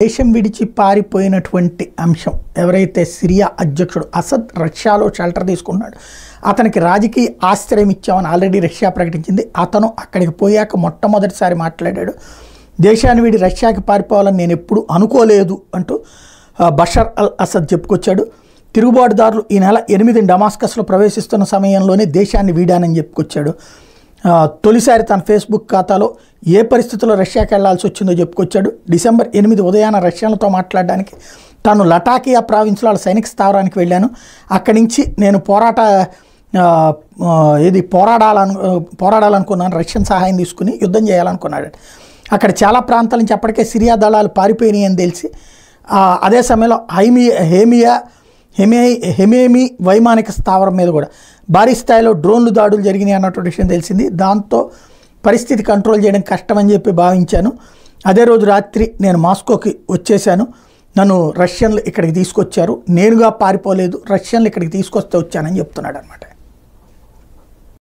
దేశం విడిచి పారిపోయినటువంటి అంశం ఎవరైతే సిరియా అధ్యక్షుడు అసద్ రష్యాలో షెల్టర్ తీసుకున్నాడు. అతనికి రాజకీయ ఆశ్రయం ఇచ్చామని ఆల్రెడీ రష్యా ప్రకటించింది. అతను అక్కడికి పోయాక మొట్టమొదటిసారి మాట్లాడాడు. దేశాన్ని వీడి రష్యాకి పారిపోవాలని నేను ఎప్పుడు అనుకోలేదు అంటూ బషర్ అల్ అసద్ చెప్పుకొచ్చాడు. తిరుగుబాటుదారులు ఈ నెల 8 డమాస్కస్లో ప్రవేశిస్తున్న సమయంలోనే దేశాన్ని వీడానని చెప్పుకొచ్చాడు. తొలిసారి తన ఫేస్బుక్ ఖాతాలో ఏ పరిస్థితుల్లో రష్యాకి వెళ్లాల్సి వచ్చిందో చెప్పుకొచ్చాడు. డిసెంబర్ 8 ఉదయాన రష్యన్లతో మాట్లాడడానికి తాను లటాకియా ప్రావిన్స్లో సైనిక స్థావరానికి వెళ్ళాను. అక్కడి నుంచి నేను పోరాడాలనుకున్నాను. రష్యన్ సహాయం తీసుకుని యుద్ధం చేయాలనుకున్నాడు. అక్కడ చాలా ప్రాంతాల నుంచి అప్పటికే సిరియా దళాలు పారిపోయినాయి అని తెలిసి అదే సమయంలో హెమేమి వైమానిక స్థావరం మీద కూడా భారీ స్థాయిలో డ్రోన్లు దాడులు జరిగినాయి అన్నటువంటి విషయం తెలిసింది. దాంతో పరిస్థితి కంట్రోల్ చేయడం కష్టమని చెప్పి భావించాను. అదే రోజు రాత్రి నేను మాస్కోకి వచ్చేసాను. నన్ను రష్యన్లు ఇక్కడికి తీసుకొచ్చారు. నేనుగా పారిపోలేదు, రష్యన్లు ఇక్కడికి తీసుకొస్తే వచ్చానని చెప్తున్నాడు అనమాట.